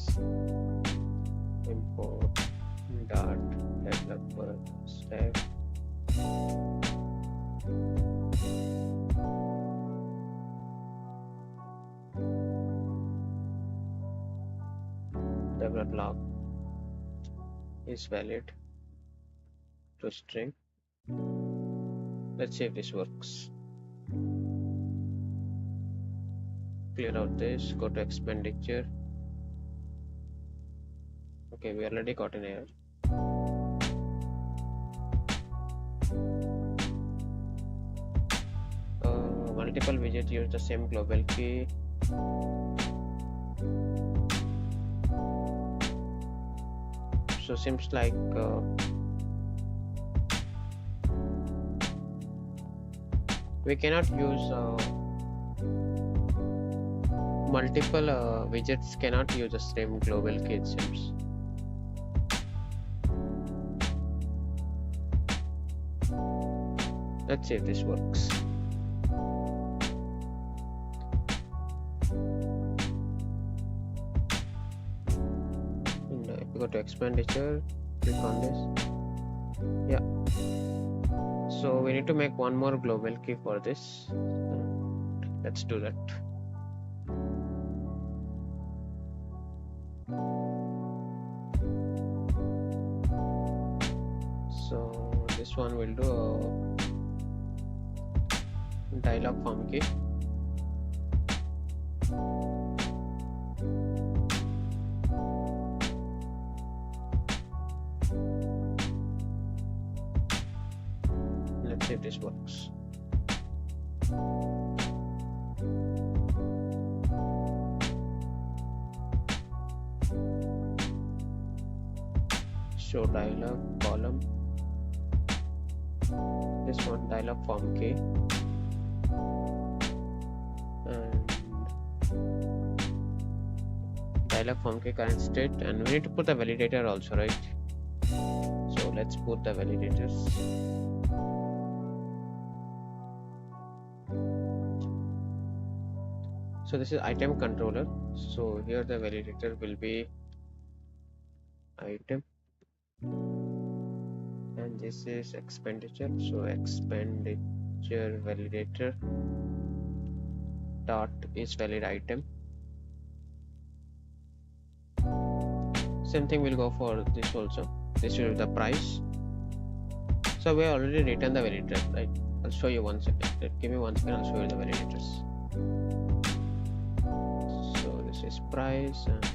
import dot developer stack dev.log is valid to string. Let's see if this works. Clear out this, go to expenditure. Okay, we already got an error. Multiple widgets use the same global key. So seems like we cannot use multiple widgets cannot use the same global key, it seems. Let's see if this works. And if you go to expenditure, click on this. Yeah. So we need to make one more global key for this. Let's do that. So this one will do a dialog form key. Let's see if this works. Show dialog column. This one dialog form key, and dialog form key current state, and we need to put the validator also, right? So let's put the validators. So this is item controller. So here the validator will be item, and this is expenditure. So expenditure validator dot is valid item. Same thing will go for this also. This will be the price. So we already written the validator, right? I'll show you 1 second. Give me 1 second, I'll show you the validators. So this is price, and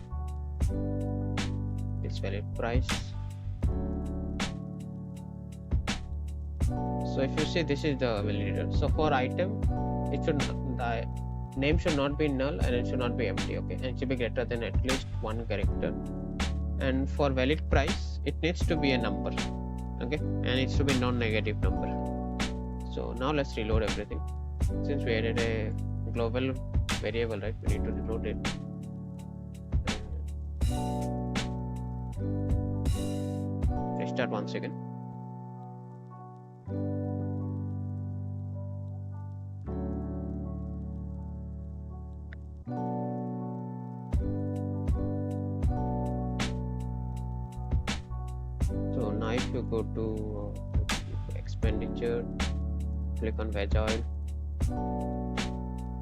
it's valid price. So if you see, this is the validator. So for item, it should the name should not be null and it should not be empty. Okay, and it should be greater than at least 1 character. And for valid price, it needs to be a number. Okay, and it needs to be non-negative number. So now let's reload everything. Since we added a global variable, right, we need to reload it. Restart once again. now if you go to expenditure, click on veg oil,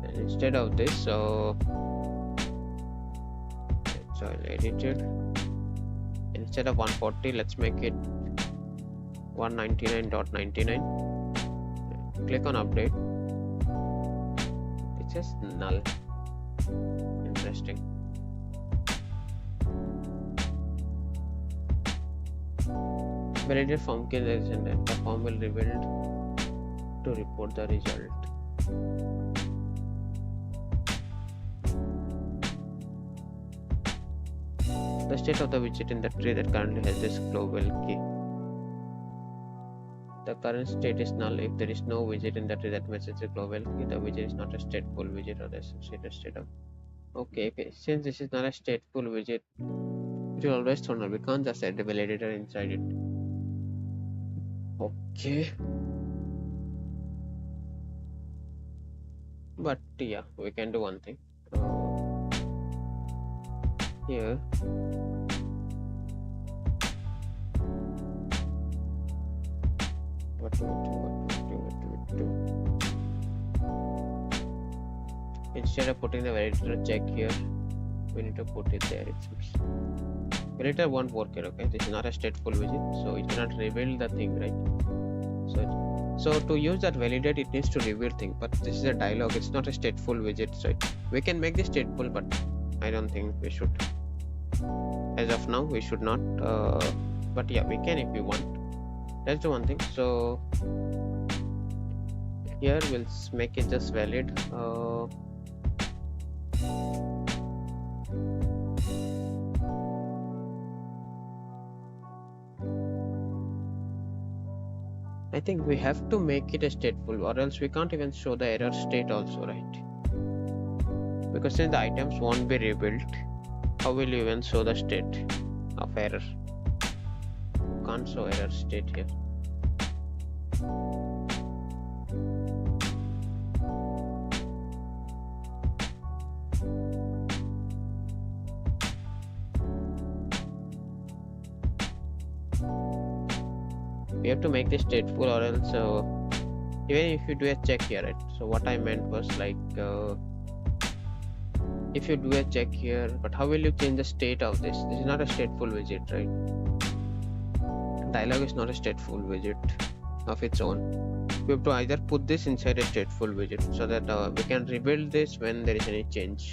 and instead of this veg oil edited, instead of 140 let's make it 199.99. click on update. It says null. Interesting. Validated form key and the form will revealed to report the result. The state of the widget in the tree that currently has this global key. The current state is null if there is no widget in the tree that matches the global key. The widget is not a stateful widget or the associated state of. Okay, since this is not a stateful widget, it will always throw null. We can't just add the validator inside it. Okay. But yeah, we can do one thing. Here. What do? Instead of putting the validator check here, we need to put it there. It seems. Validator won't work here. Okay, this is not a stateful widget, so it cannot reveal the thing, right? So to use that validate, it needs to reveal thing. But this is a dialog. It's not a stateful widget, right? We can make this stateful, but I don't think we should. As of now, we should not. But yeah, we can if we want. Let's do one thing. So here we'll make it just valid. I think we have to make it a stateful, or else we can't even show the error state also, right? Because since the items won't be rebuilt, how will you even show the state of error? You can't show error state here. We have to make this stateful, or else even if you do a check here, right? So what I meant was like if you do a check here, but how will you change the state of this? This is not a stateful widget, right? Dialog is not a stateful widget of its own. We have to either put this inside a stateful widget so that we can rebuild this when there is any change.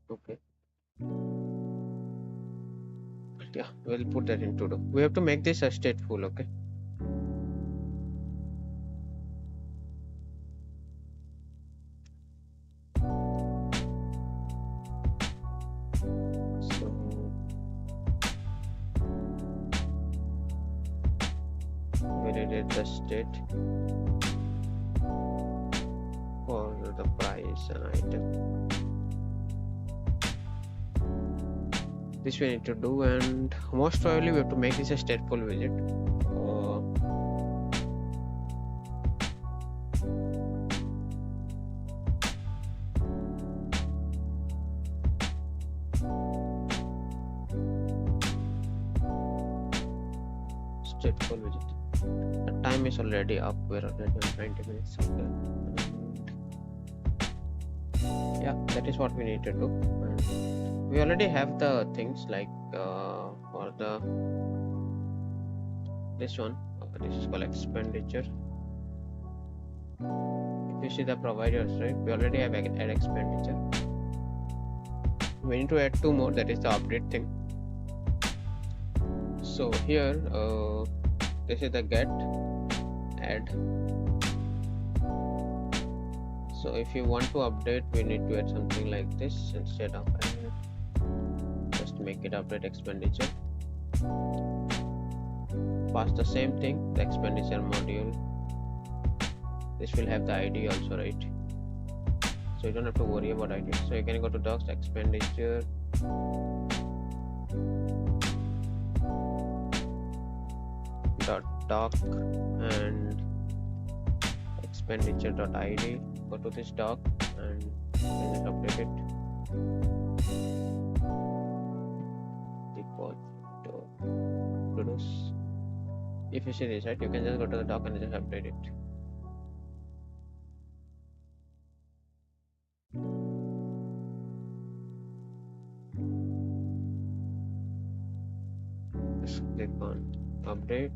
Okay. Yeah, we'll put that into do. We have to make this a stateful, okay? So validate the state for the price and item. This we need to do, and most probably we have to make this a stateful widget. Stateful widget. The time is already up. We're already on 90 minutes. Okay. Yeah, that is what we need to do. And we already have the things like for the this one. This is called expenditure. If you see the providers, right? We already have add expenditure. We need to add two more. That is the update thing. So here, this is the get add. So if you want to update, we need to add something like this instead of add. Just make it update expenditure. Pass the same thing, the expenditure module. This will have the ID also, right? So you don't have to worry about ID. So you can go to docs expenditure. dot doc and expenditure.id. Go to this doc and just update it. Default to this. If you see this, right, you can just go to the doc and just update it. Just click on update.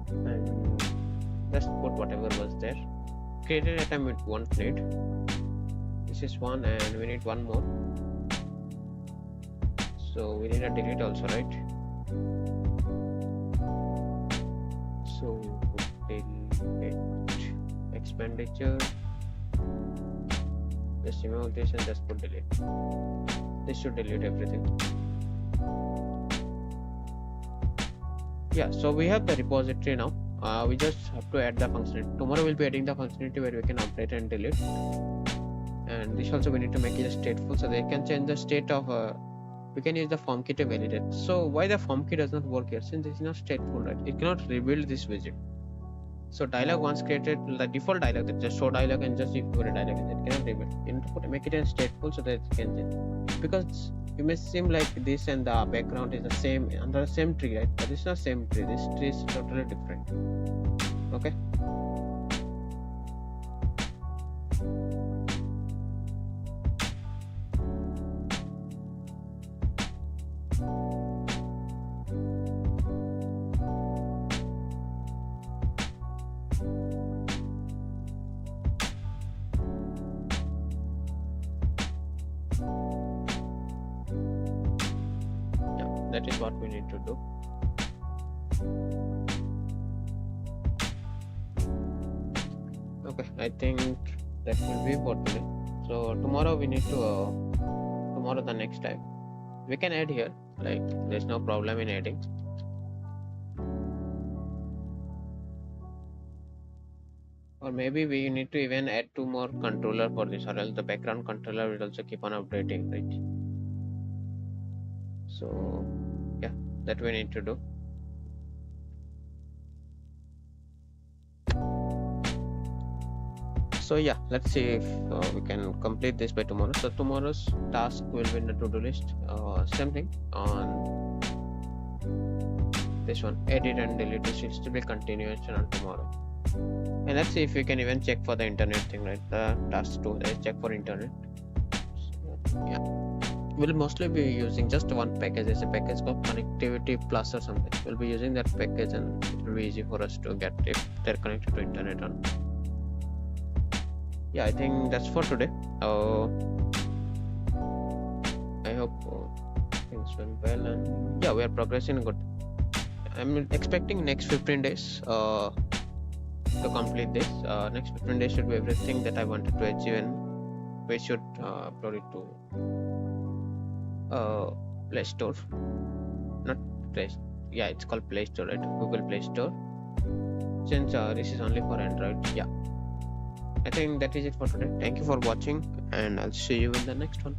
And just put whatever was there. Created item we won't need. This is one, and we need one more. So we need a delete also, right? So delete expenditure. Just remove this and just put delete. This should delete everything. Yeah, so we have the repository now. We just have to add the functionality. Tomorrow we'll be adding the functionality where we can update and delete. And this also we need to make it stateful, so they can change the state of we can use the form key to validate. So why the form key does not work here? Since it's not stateful, right? It cannot rebuild this widget. So dialog once created, the default dialog, that just show dialog and just if a dialog, it cannot rebuild. You need to make it as stateful so that it can change. Because it may seem like this and the background is the same under the same tree, right? But it's not same tree. This tree is totally different. Okay. That is what we need to do. Okay, I think that will be for today. So tomorrow we need to tomorrow the next time we can add here, like there's no problem in adding. Or maybe we need to even add 2 more controller for this, or else the background controller will also keep on updating, right? So yeah, that we need to do. So yeah, let's see if we can complete this by tomorrow. So tomorrow's task will be in the to-do list. Same thing on this one, edit and delete. This will still be continuation on tomorrow. And let's see if we can even check for the internet thing, right? The task 2 is check for internet. So, yeah, we'll mostly be using just one package. There's a package called connectivity plus or something. We'll be using that package and it will be easy for us to get if they're connected to internet on. Yeah, I think that's for today. I hope things went well, and yeah, we are progressing good. I'm expecting next 15 days to complete this. Next 15 days should be everything that I wanted to achieve, and we should upload it to Play Store. Not Play. Yeah, it's called Play Store, right? Google Play Store. Since this is only for Android. Yeah, I think that is it for today. Thank you for watching, and I'll see you in the next one.